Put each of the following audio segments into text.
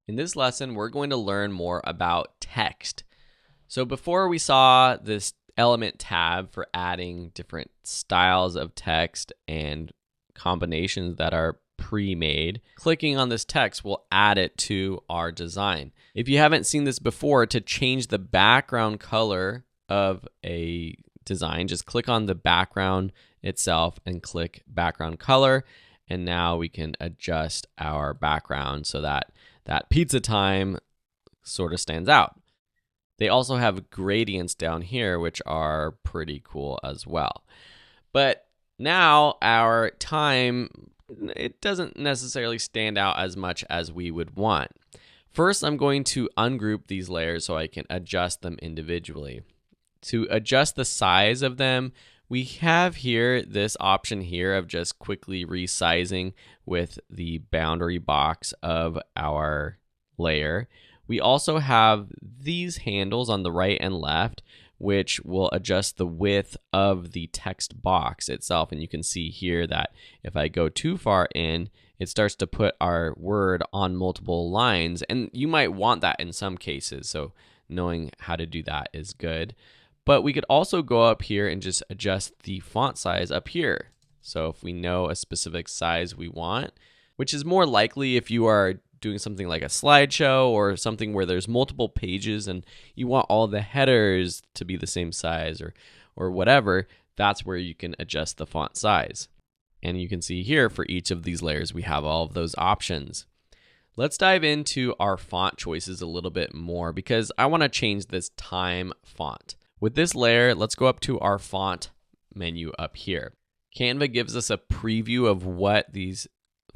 In this lesson, we're going to learn more about text. So before we saw this element tab for adding different styles of text and combinations that are pre-made. Clicking on this text will add it to our design. If you haven't seen this before, to change the background color of a design, just click on the background itself and click background color. And now we can adjust our background so that that pizza time sort of stands out. They also have gradients down here, which are pretty cool as well. But now our time, it doesn't necessarily stand out as much as we would want. First, I'm going to ungroup these layers so I can adjust them individually. To adjust the size of them, we have here this option here of just quickly resizing with the boundary box of our layer. We also have these handles on the right and left, which will adjust the width of the text box itself. And you can see here that if I go too far in, it starts to put our word on multiple lines. And you might want that in some cases, so knowing how to do that is good. But we could also go up here and just adjust the font size up here. So if we know a specific size we want, which is more likely if you are doing something like a slideshow or something where there's multiple pages and you want all the headers to be the same size or whatever, that's where you can adjust the font size. And you can see here for each of these layers, we have all of those options. Let's dive into our font choices a little bit more because I want to change this time font. With this layer, let's go up to our font menu up here. Canva gives us a preview of what these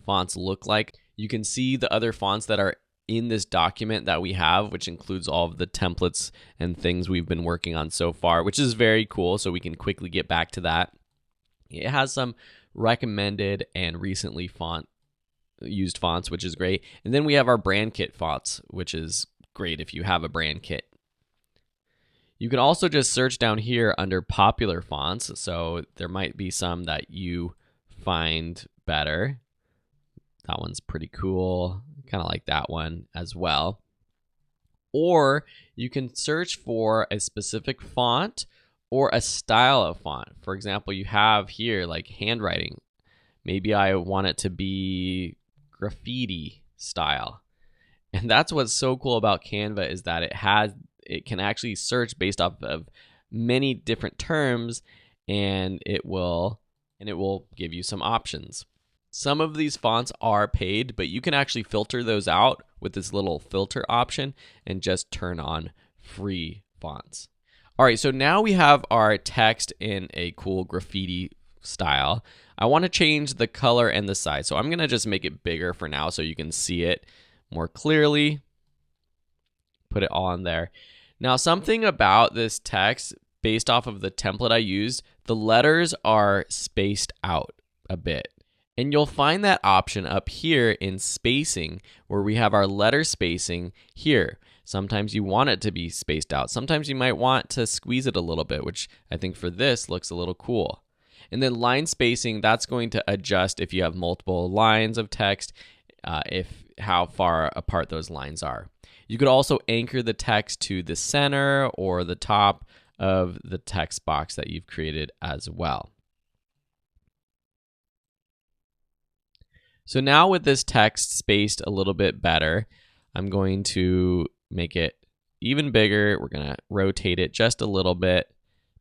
fonts look like. You can see the other fonts that are in this document that we have, which includes all of the templates and things we've been working on so far, which is very cool, so we can quickly get back to that. It has some recommended and recently used fonts, which is great. And then we have our brand kit fonts, which is great if you have a brand kit. You can also just search down here under popular fonts, so there might be some that you find better. That one's pretty cool. Kind of like that one as well. Or you can search for a specific font or a style of font. For example, you have here like handwriting. Maybe I want it to be graffiti style. And that's what's so cool about Canva is that it can actually search based off of many different terms and it will give you some options. Some of these fonts are paid, but you can actually filter those out with this little filter option and just turn on free fonts. All right, so now we have our text in a cool graffiti style. I want to change the color and the size, so I'm going to just make it bigger for now so you can see it more clearly. Put it all in there. Now, something about this text, based off of the template I used, the letters are spaced out a bit. And you'll find that option up here in spacing where we have our letter spacing here. Sometimes you want it to be spaced out. Sometimes you might want to squeeze it a little bit, which I think for this looks a little cool. And then line spacing, that's going to adjust if you have multiple lines of text, how far apart those lines are. You could also anchor the text to the center or the top of the text box that you've created as well. So now with this text spaced a little bit better, I'm going to make it even bigger. We're going to rotate it just a little bit,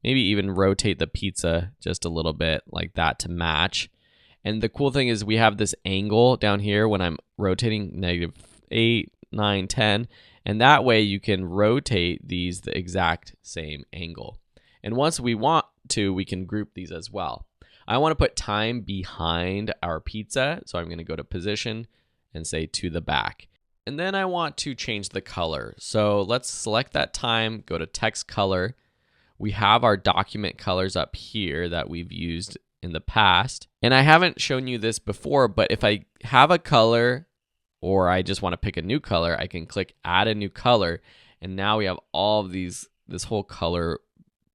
maybe even rotate the pizza just a little bit like that to match. And the cool thing is we have this angle down here when I'm rotating -8, 9, 10, and that way you can rotate these the exact same angle. And once we want to, we can group these as well. I want to put time behind our pizza, so I'm going to go to position and say to the back. And then I want to change the color. So let's select that time, go to text color. We have our document colors up here that we've used in the past. And I haven't shown you this before, but if I have a color or I just want to pick a new color, I can click add a new color. And now we have all of this whole color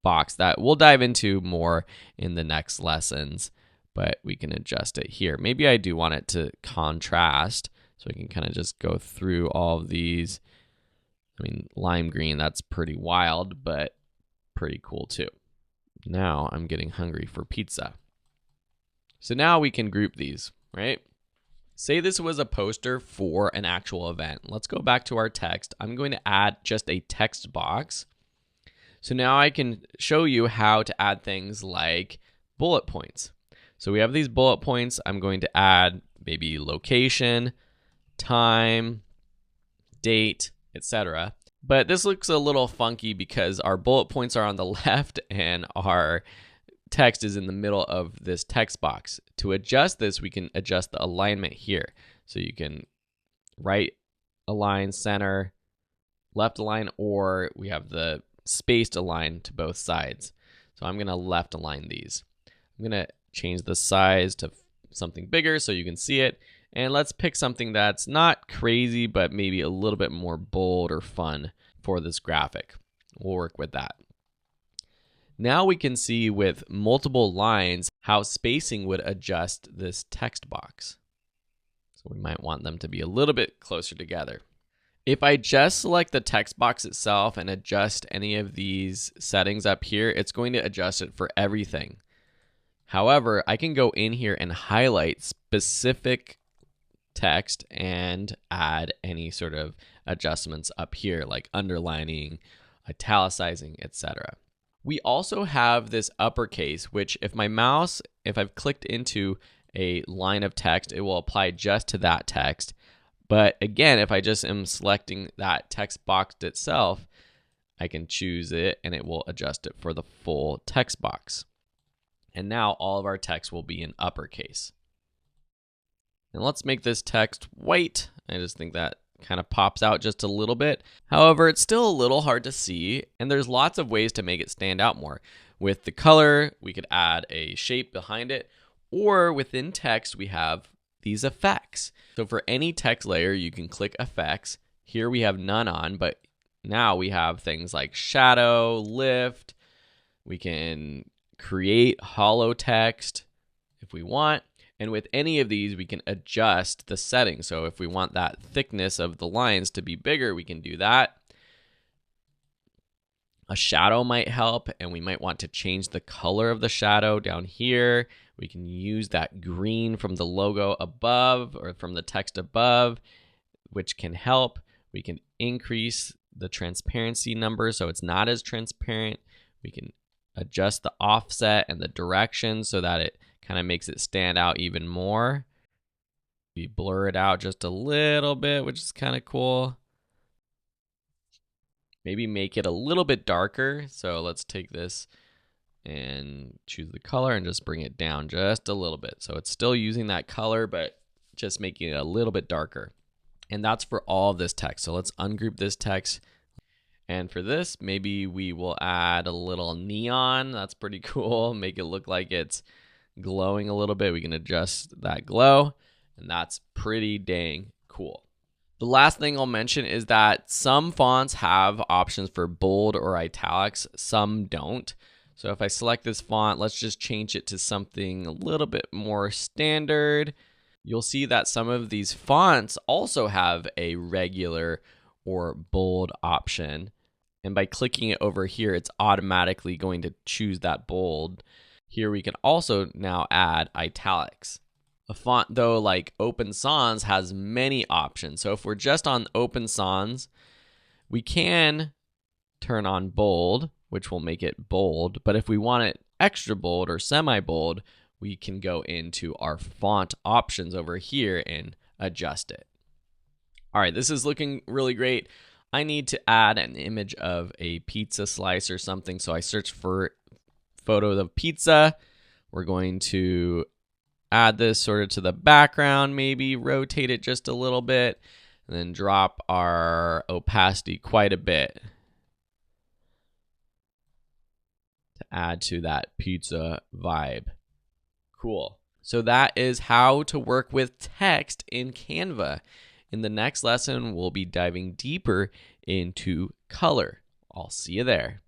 box that we'll dive into more in the next lessons, but we can adjust it here. Maybe I do want it to contrast, So we can kind of just go through all of these. I mean, lime green, that's pretty wild, but pretty cool too. Now I'm getting hungry for pizza. So now we can group these, right? Say this was a poster for an actual event. Let's go back to our text. I'm going to add just a text box. So now I can show you how to add things like bullet points. So we have these bullet points. I'm going to add maybe location, time, date, etc. But this looks a little funky because our bullet points are on the left and our text is in the middle of this text box. To adjust this, we can adjust the alignment here. So you can right align, center, left align, or we have the spaced align to both sides. So I'm going to left align these. I'm going to change the size to something bigger so you can see it. And let's pick something that's not crazy, but maybe a little bit more bold or fun for this graphic. We'll work with that. Now we can see with multiple lines how spacing would adjust this text box. So we might want them to be a little bit closer together. If I just select the text box itself and adjust any of these settings up here, it's going to adjust it for everything. However, I can go in here and highlight specific text and add any sort of adjustments up here, like underlining, italicizing, etc. We also have this uppercase, which if I've clicked into a line of text, it will apply just to that text. But again, if I just am selecting that text box itself, I can choose it and it will adjust it for the full text box. And now all of our text will be in uppercase. And let's make this text white. I just think that kind of pops out just a little bit. However, it's still a little hard to see, and there's lots of ways to make it stand out more. With the color, we could add a shape behind it, or within text, we have these effects. So for any text layer, you can click effects. Here we have none on, but now we have things like shadow, lift. We can create hollow text if we want. And with any of these, we can adjust the settings. So if we want that thickness of the lines to be bigger, we can do that. A shadow might help, and we might want to change the color of the shadow down here. We can use that green from the logo above or from the text above, which can help. We can increase the transparency number so it's not as transparent. We can adjust the offset and the direction so that it kind of makes it stand out even more. We blur it out just a little bit, which is kind of cool. Maybe make it a little bit darker. So let's take this and choose the color and just bring it down just a little bit. So it's still using that color, but just making it a little bit darker. And that's for all of this text. So let's ungroup this text. And for this, maybe we will add a little neon. That's pretty cool. Make it look like it's glowing a little bit. We can adjust that glow, and that's pretty dang cool. The last thing I'll mention is that some fonts have options for bold or italics, some don't. So if I select this font, let's just change it to something a little bit more standard. You'll see that some of these fonts also have a regular or bold option. And by clicking it over here, it's automatically going to choose that bold. Here we can also now add italics. A font though like Open Sans has many options. So if we're just on Open Sans, we can turn on bold, which will make it bold. But if we want it extra bold or semi-bold, we can go into our font options over here and adjust it. All right, this is looking really great. I need to add an image of a pizza slice or something. So I search for photo of pizza. We're going to add this sort of to the background, maybe rotate it just a little bit, and then drop our opacity quite a bit to add to that pizza vibe. Cool. So that is how to work with text in Canva. In the next lesson, we'll be diving deeper into color. I'll see you there.